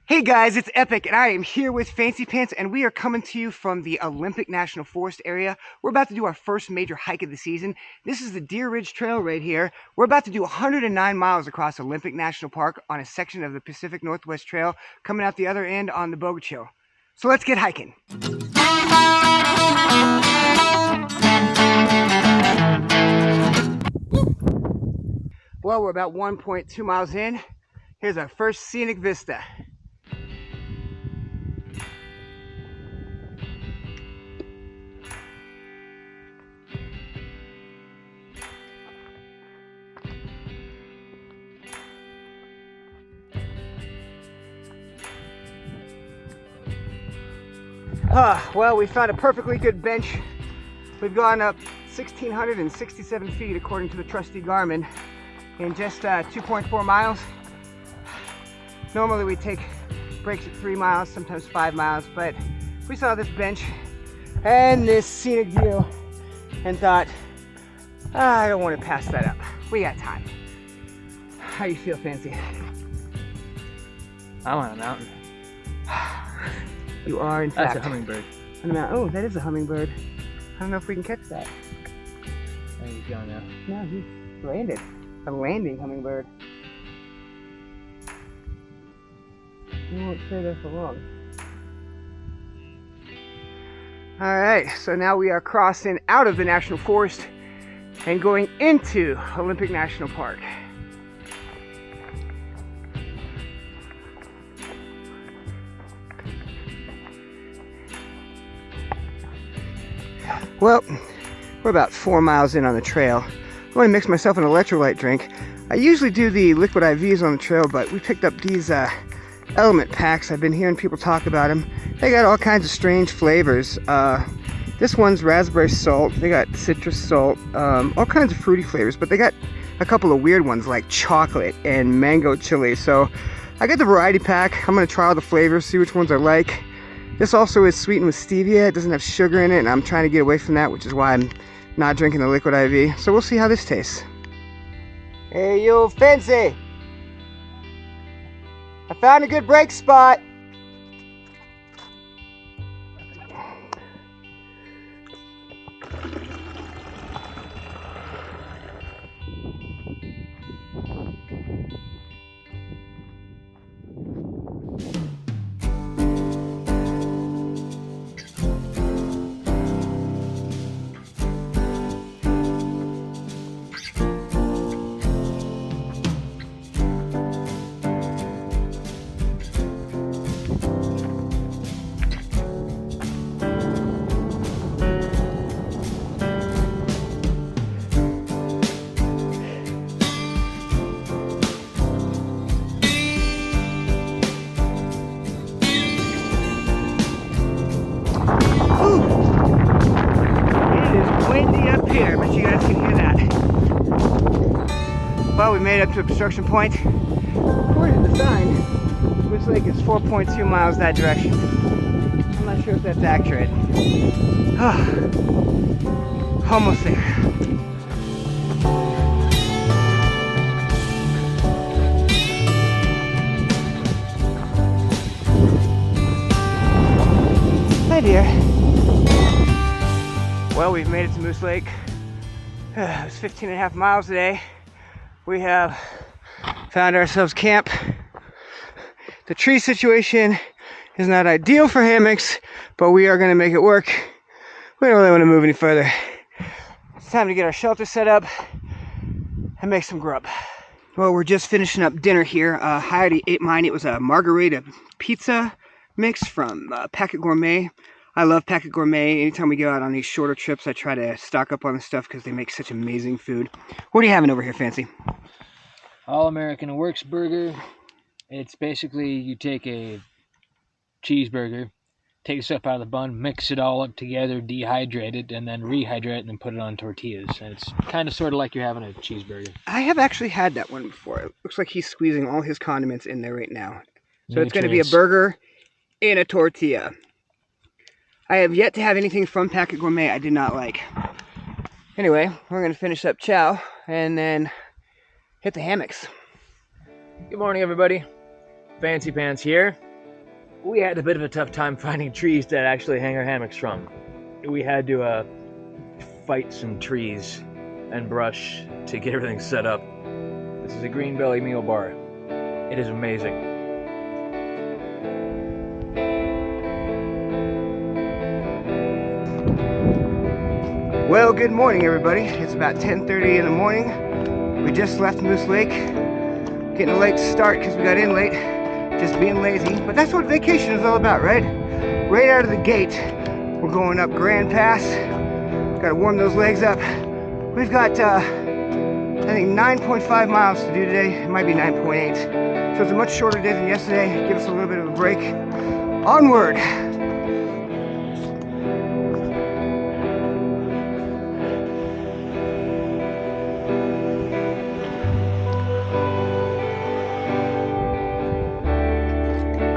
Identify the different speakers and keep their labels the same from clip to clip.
Speaker 1: Hey guys, it's Epic, and I am here with Fancy Pantz, and we are coming to you from the Olympic National Forest area. We're about to do our first major hike of the season. This is the Deer Ridge Trail right here. We're about to do 109 miles across Olympic National Park on a section of the Pacific Northwest Trail, coming out the other end on the BoglerCo. So let's get hiking. Well, we're about 1.2 miles in. Here's our first scenic vista. Well, we found a perfectly good bench. We've gone up 1,667 feet according to the trusty Garmin in just 2.4 miles. Normally we take breaks at 3 miles, sometimes 5 miles, but we saw this bench and this scenic view and thought, I don't want to pass that up. We got time. How you feel, Fancy?
Speaker 2: I'm on a mountain.
Speaker 1: You are, in fact.
Speaker 2: That's a hummingbird.
Speaker 1: On a mountain. Oh, that is a hummingbird. I don't know if we can catch that.
Speaker 2: I think he's going now.
Speaker 1: No, he's landed. A landing hummingbird. He won't stay there for long. Alright, so now we are crossing out of the National Forest and going into Olympic National Park. Well, we're about 4 miles in on the trail. I want to mix myself an electrolyte drink. I usually do the liquid IVs on the trail, but we picked up these element packs. I've been hearing people talk about them. They got all kinds of strange flavors. This one's raspberry salt. They got citrus salt, all kinds of fruity flavors, but they got a couple of weird ones like chocolate and mango chili. So I got the variety pack. I'm going to try all the flavors, see which ones I like. This also is sweetened with stevia. It doesn't have sugar in it, and I'm trying to get away from that, which is why I'm not drinking the liquid IV. So we'll see how this tastes. Hey, you Fancy! I found a good break spot. Well, we made it up to obstruction point. According to the sign, looks like it's 4.2 miles that direction. I'm not sure if that's accurate. Almost there. Hi, dear. Well, we've made it to Moose Lake. It was 15.5 miles today. We have found ourselves camp. The tree situation is not ideal for hammocks, but we are going to make it work. We don't really want to move any further. It's time to get our shelter set up and make some grub. Well, we're just finishing up dinner here. I already ate mine. It was a margarita pizza mix from Packet Gourmet. I love Packet Gourmet. Anytime we go out on these shorter trips, I try to stock up on the stuff because they make such amazing food. What are you having over here, Fancy?
Speaker 2: All-American Works burger. It's basically you take a cheeseburger, take the stuff out of the bun, mix it all up together, dehydrate it, and then rehydrate it, and then put it on tortillas. And it's kind of sort of like you're having a cheeseburger.
Speaker 1: I have actually had that one before. It looks like he's squeezing all his condiments in there right now. So it's going to be a burger in a tortilla. I have yet to have anything from Packet Gourmet I did not like. Anyway, we're going to finish up chow and then hit the hammocks.
Speaker 3: Good morning, everybody. Fancy Pantz here.
Speaker 2: we had a bit of a tough time finding trees to actually hang our hammocks from. We had to fight some trees and brush to get everything set up. This is a green belly meal bar. It is amazing.
Speaker 1: Well, good morning, everybody. It's about 10:30 in the morning. We just left Moose Lake. Getting a late start because we got in late. Just being lazy. But that's what vacation is all about, right? Right out of the gate, we're going up Grand Pass. Got to warm those legs up. We've got, I think, 9.5 miles to do today. It might be 9.8. So it's a much shorter day than yesterday. Give us a little bit of a break. Onward!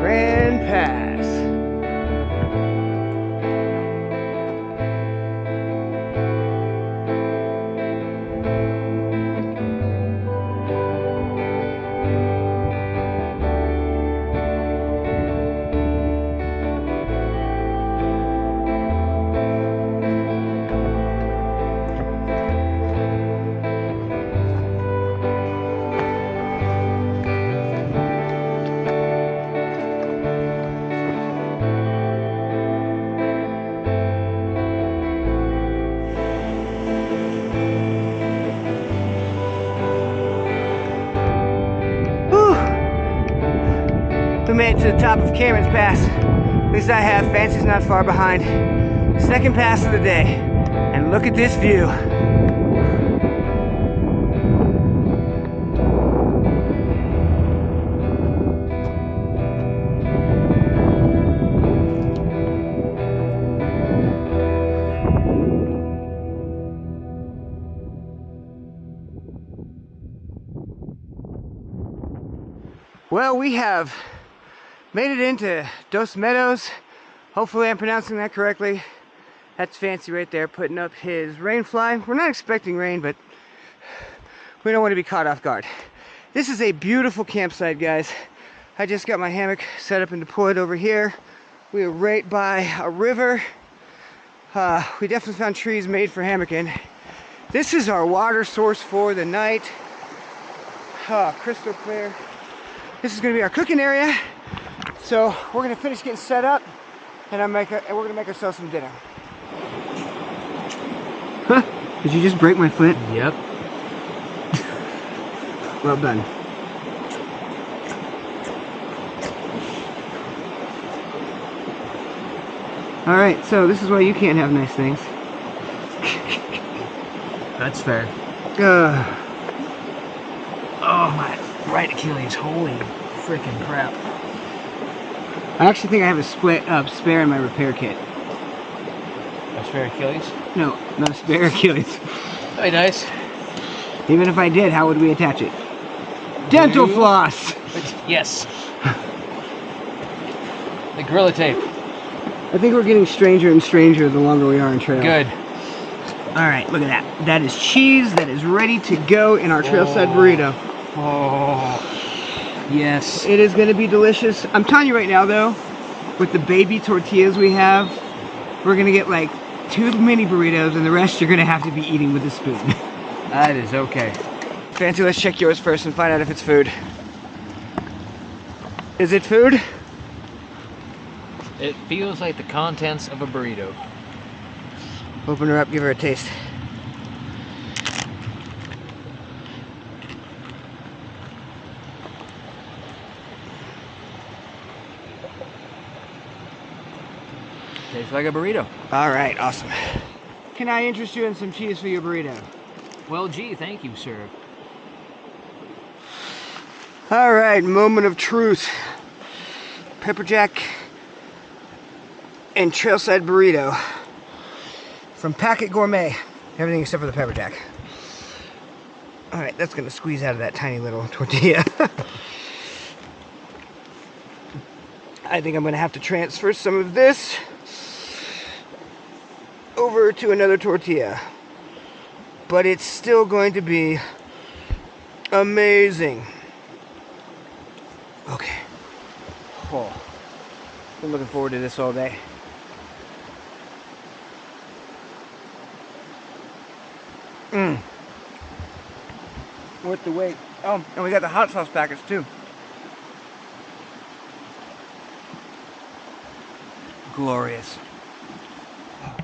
Speaker 1: Grand Pass. We made it to the top of Cameron's Pass. At least I have. Fancy's not far behind. Second pass of the day. And look at this view. Well, we have made it into Dos Meadows. Hopefully I'm pronouncing that correctly. That's Fancy right there putting up his rain fly. We're not expecting rain, but we don't want to be caught off guard. This is a beautiful campsite, guys. I just got my hammock set up and deployed over here. We are right by a river. We definitely found trees made for hammocking. This is our water source for the night. Crystal clear. This is going to be our cooking area. So we're going to finish getting set up, and we're going to make ourselves some dinner. Huh? Did you just break my foot?
Speaker 2: Yep.
Speaker 1: Well done. Alright, so this is why you can't have nice things.
Speaker 2: That's fair.
Speaker 1: Uh,
Speaker 2: Oh, my right Achilles. Holy freaking crap.
Speaker 1: I actually think I have a spare in my repair kit.
Speaker 2: A spare Achilles?
Speaker 1: No, not a spare Achilles.
Speaker 2: Very nice.
Speaker 1: Even if I did, how would we attach it? Dental floss!
Speaker 2: Yes. The Gorilla Tape.
Speaker 1: I think we're getting stranger and stranger the longer we are on trail.
Speaker 2: Good.
Speaker 1: Alright, look at that. That is cheese that is ready to go in our trailside burrito.
Speaker 2: Oh, yes.
Speaker 1: It is going to be delicious. I'm telling you right now, though, with the baby tortillas we have, we're going to get like 2 mini burritos, and the rest you're going to have to be eating with a spoon.
Speaker 2: That is okay.
Speaker 1: Fancy, let's check yours first and find out if it's food. Is it food?
Speaker 2: It feels like the contents of a burrito.
Speaker 1: Open her up, give her a taste.
Speaker 2: Tastes like a burrito.
Speaker 1: Alright, awesome. Can I interest you in some cheese for your burrito?
Speaker 2: Well, gee, thank you, sir.
Speaker 1: Alright, moment of truth. Pepper jack and trailside burrito from Packet Gourmet. Everything except for the pepper jack. Alright, that's going to squeeze out of that tiny little tortilla. I think I'm going to have to transfer some of this over to another tortilla. But it's still going to be amazing. Okay. Oh. Been looking forward to this all day. Worth the wait. Oh, and we got the hot sauce packets too. Glorious.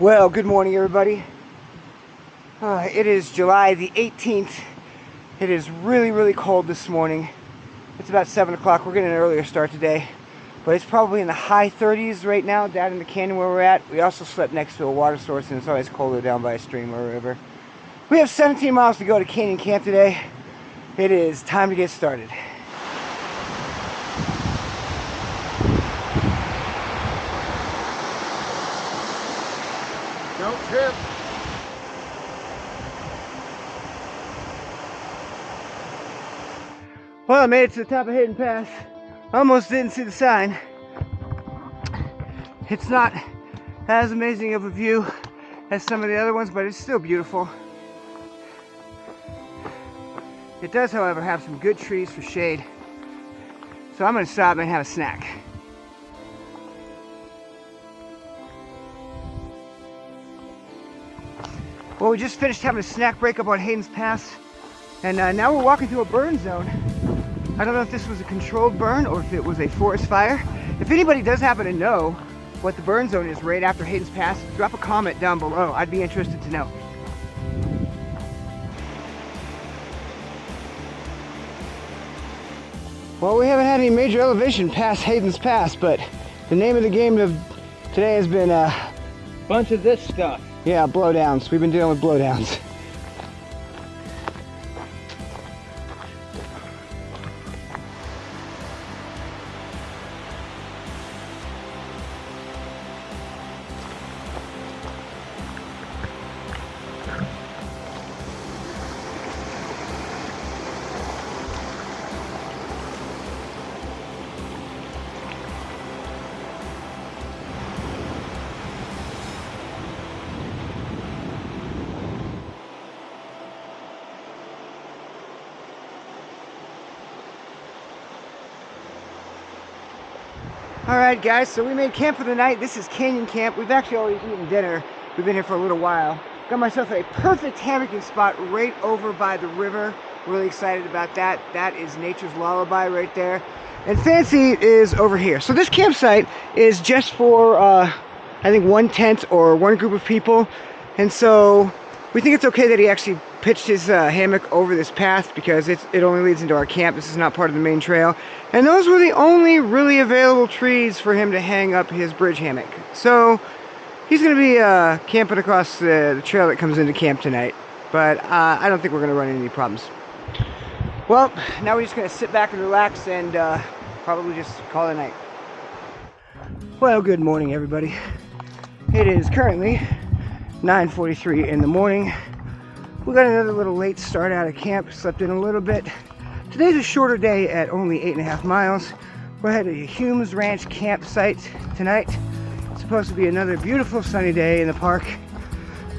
Speaker 1: Well, good morning, everybody. It is July the 18th. It is really, really cold this morning. It's about 7 o'clock. We're getting an earlier start today. But it's probably in the high 30s right now down in the canyon where we're at. We also slept next to a water source, and it's always colder down by a stream or a river. We have 17 miles to go to Canyon Camp today. It is time to get started.
Speaker 2: Don't trip.
Speaker 1: Well, I made it to the top of Hayden Pass. Almost didn't see the sign. It's not as amazing of a view as some of the other ones, but it's still beautiful. It does, however, have some good trees for shade. So I'm going to stop and have a snack. Well, we just finished having a snack break up on Hayden's Pass, and now we're walking through a burn zone. I don't know if this was a controlled burn or if it was a forest fire. If anybody does happen to know what the burn zone is right after Hayden's Pass, drop a comment down below. I'd be interested to know. Well, we haven't had any major elevation past Hayden's Pass, but the name of the game of today has been
Speaker 2: Bunch of this stuff.
Speaker 1: yeah, blowdowns. We've been dealing with blowdowns. Alright guys, so we made camp for the night. This is Canyon Camp. We've actually already eaten dinner. We've been here for a little while. Got myself a perfect hammocking spot right over by the river. Really excited about that. That is nature's lullaby right there. And Fancy is over here. So this campsite is just for, I think, one tent or one group of people. And so we think it's okay that he actually pitched his hammock over this path because it only leads into our camp. This is not part of the main trail. And those were the only really available trees for him to hang up his bridge hammock. So he's going to be camping across the trail that comes into camp tonight. But I don't think we're going to run into any problems. Well, now we're just going to sit back and relax and probably just call it a night. Well, good morning, everybody. It is currently 9:43 in the morning. We got another little late start out of camp, slept in a little bit. Today's a shorter day at only 8.5 miles. We're headed to Hume's Ranch campsite tonight. It's supposed to be another beautiful sunny day in the park.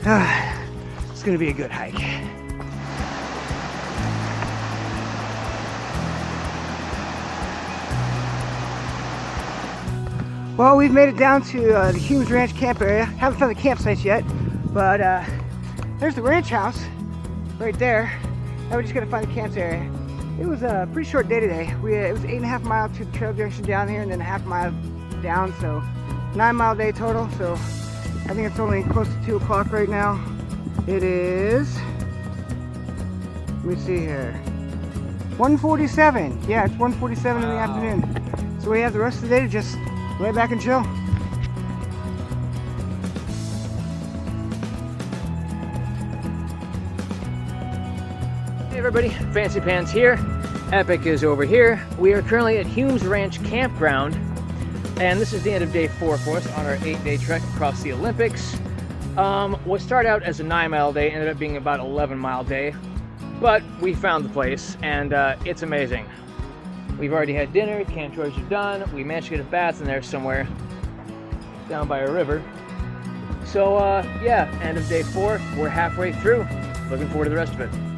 Speaker 1: It's gonna be a good hike. Well, we've made it down to the Hume's Ranch camp area. Haven't found the campsites yet, but there's the ranch house right there. Now we just gotta find the camp area. It was a pretty short day today. It was 8.5 miles to the trail junction down here and then a half mile down, so 9-mile day total. So I think it's only close to 2 o'clock right now. It is, let me see here, 1:47. Yeah, it's 1:47 in the afternoon. So we have the rest of the day to just lay back and chill.
Speaker 2: Hey everybody, Fancy Pantz here. Epic is over here. We are currently at Hume's Ranch Campground, and this is the end of day 4 for us on our 8-day trek across the Olympics. What started out as a 9-mile day ended up being about 11-mile day, but we found the place, and it's amazing. We've already had dinner, camp chores are done, we managed to get a bath in there somewhere down by a river. So yeah, end of day 4, we're halfway through. Looking forward to the rest of it.